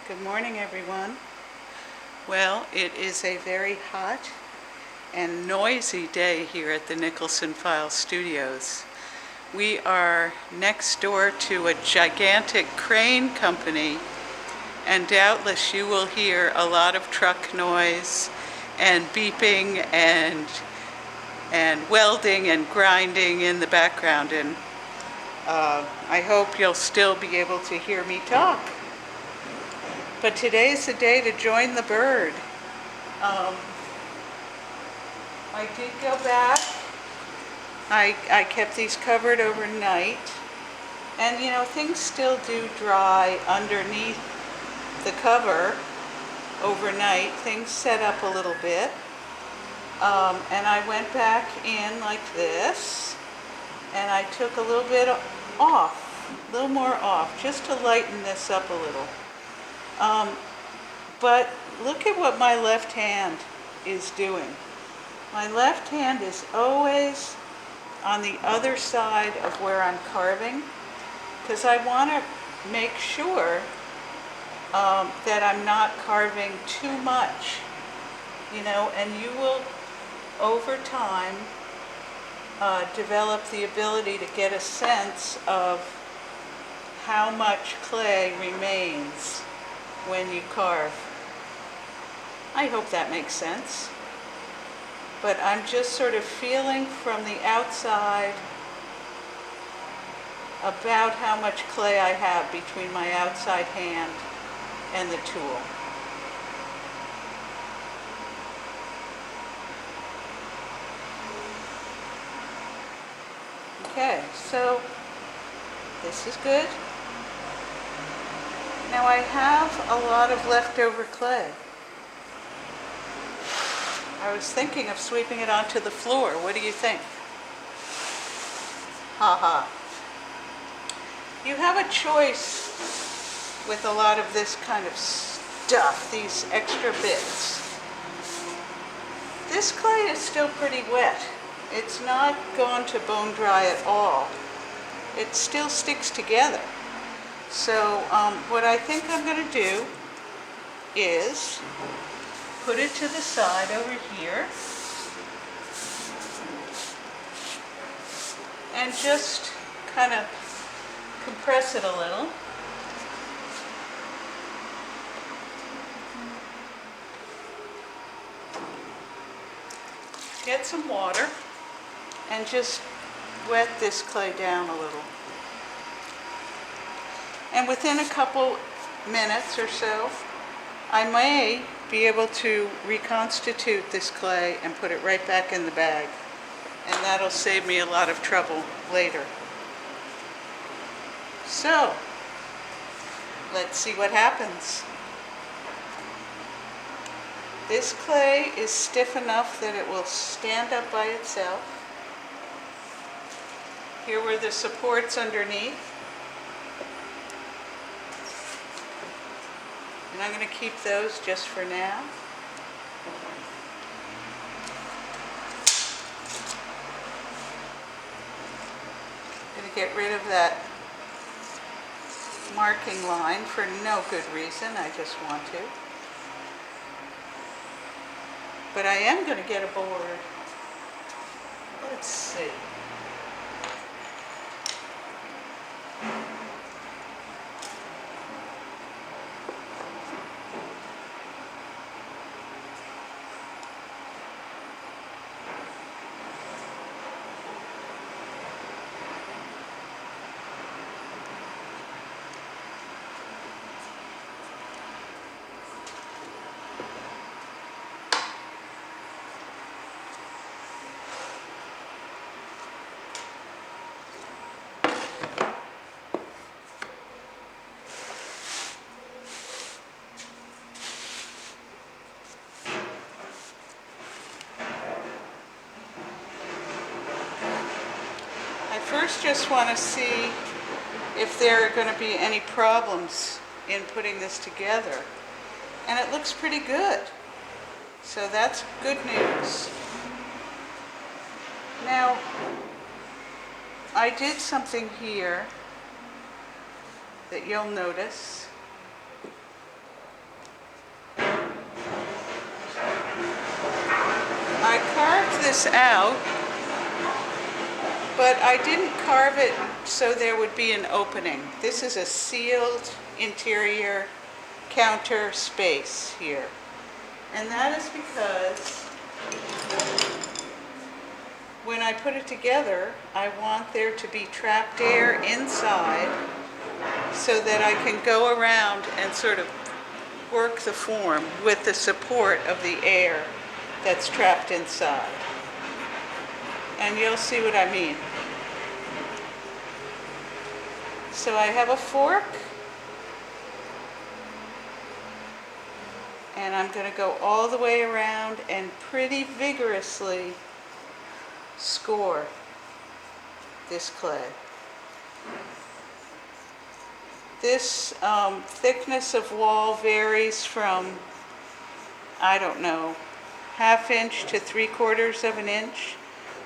Good morning, everyone. Well, it is a very hot and noisy day here at the Nicholson File Studios. We are next door to a gigantic crane company, and doubtless you will hear a lot of truck noise and beeping and welding and grinding in the background, and I hope you'll still be able to hear me talk. But today is the day to join the bird. I did go back. I kept these covered overnight. And things still do dry underneath the cover overnight. Things set up a little bit. And I went back in like this. And I took a little bit off, a little more off, just to lighten this up a little. But look at what my left hand is doing. My left hand is always on the other side of where I'm carving, because I want to make sure that I'm not carving too much, and you will, over time, develop the ability to get a sense of how much clay remains when you carve. I hope that makes sense. But I'm just sort of feeling from the outside about how much clay I have between my outside hand and the tool. Okay, so this is good. Now I have a lot of leftover clay. I was thinking of sweeping it onto the floor. What do you think? Ha. You have a choice with a lot of this kind of stuff, these extra bits. This clay is still pretty wet. It's not gone to bone dry at all. It still sticks together. So what I think I'm going to do is put it to the side over here and just kind of compress it a little. Get some water and just wet this clay down a little. And within a couple minutes or so, I may be able to reconstitute this clay and put it right back in the bag. And that'll save me a lot of trouble later. So, let's see what happens. This clay is stiff enough that it will stand up by itself. Here were the supports underneath. And I'm going to keep those just for now. I'm going to get rid of that marking line for no good reason. I just want to. But I am going to get a board. Let's see. First, just want to see if there are going to be any problems in putting this together. And it looks pretty good. So that's good news. Now, I did something here that you'll notice. this out, but I didn't carve it so there would be an opening. This is a sealed interior counter space here. And that is because when I put it together, I want there to be trapped air inside so that I can go around and sort of work the form with the support of the air that's trapped inside. And you'll see what I mean. So I have a fork, and I'm going to go all the way around and pretty vigorously score this clay. This thickness of wall varies from, I don't know, 1/2 inch to 3/4 of an inch,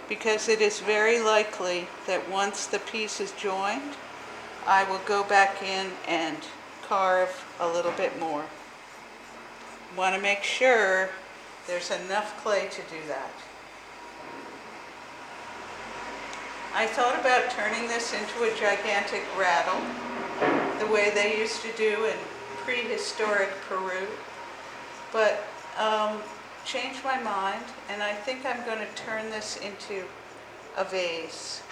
because it is very likely that once the piece is joined, I will go back in and carve a little bit more. Want to make sure there's enough clay to do that. I thought about turning this into a gigantic rattle, the way they used to do in prehistoric Peru, but changed my mind, and I think I'm going to turn this into a vase.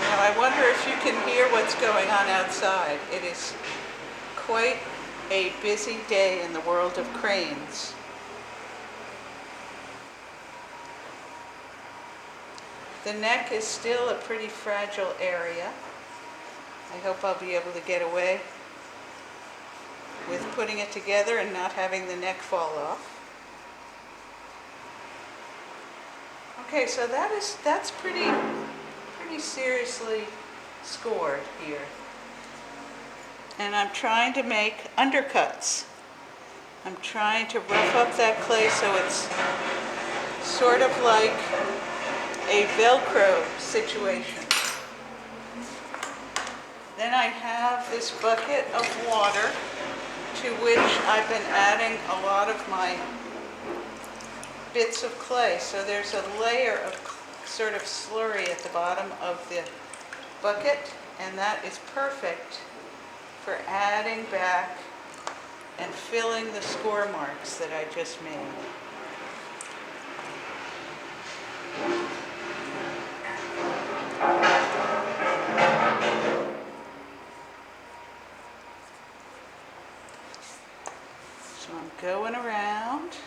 Now I wonder if you can hear what's going on outside. It is quite a busy day in the world of cranes. The neck is still a pretty fragile area. I hope I'll be able to get away with putting it together and not having the neck fall off. Okay, so that's pretty seriously scored here. And I'm trying to make undercuts. I'm trying to rough up that clay so it's sort of like a Velcro situation. Then I have this bucket of water to which I've been adding a lot of my bits of clay. So there's a layer of sort of slurry at the bottom of the bucket, and that is perfect for adding back and filling the score marks that I just made. So I'm going around.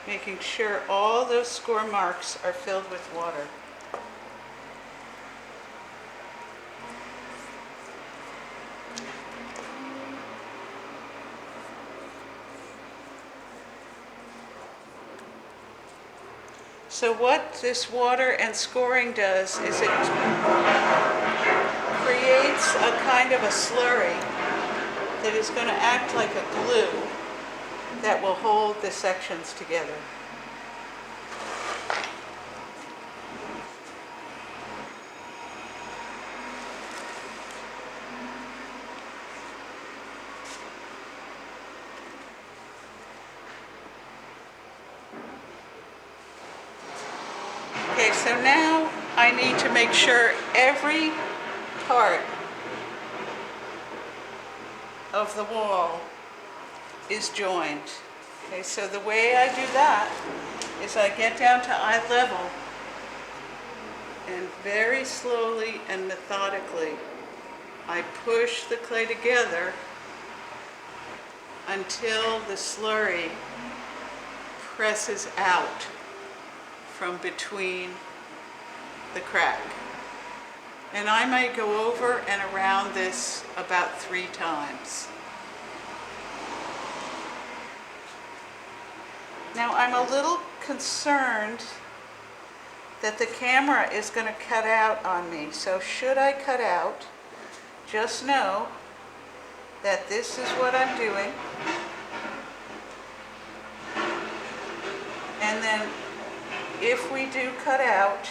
Making sure all those score marks are filled with water. So what this water and scoring does is it creates a kind of a slurry that is going to act like a glue that will hold the sections together. Okay, so now I need to make sure every part of the wall is joined. Okay, so the way I do that is I get down to eye level and very slowly and methodically I push the clay together until the slurry presses out from between the crack. And I may go over and around this about 3 times. Now I'm a little concerned that the camera is going to cut out on me. So should I cut out, just know that this is what I'm doing. And then if we do cut out,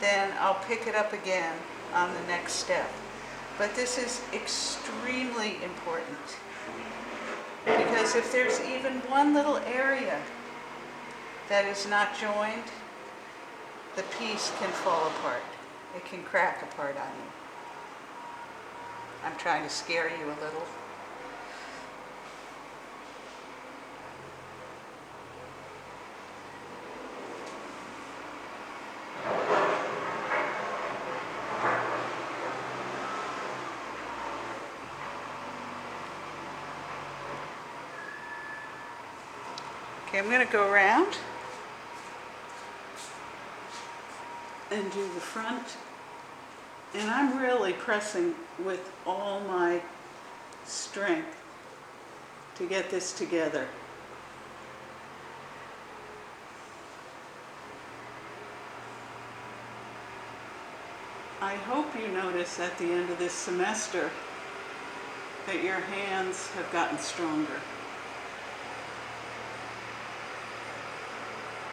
then I'll pick it up again on the next step. But this is extremely important because if there's even one little area that is not joined, the piece can fall apart. It can crack apart on you. I'm trying to scare you a little. Okay, I'm going to go around and do the front. And I'm really pressing with all my strength to get this together. I hope you notice at the end of this semester that your hands have gotten stronger.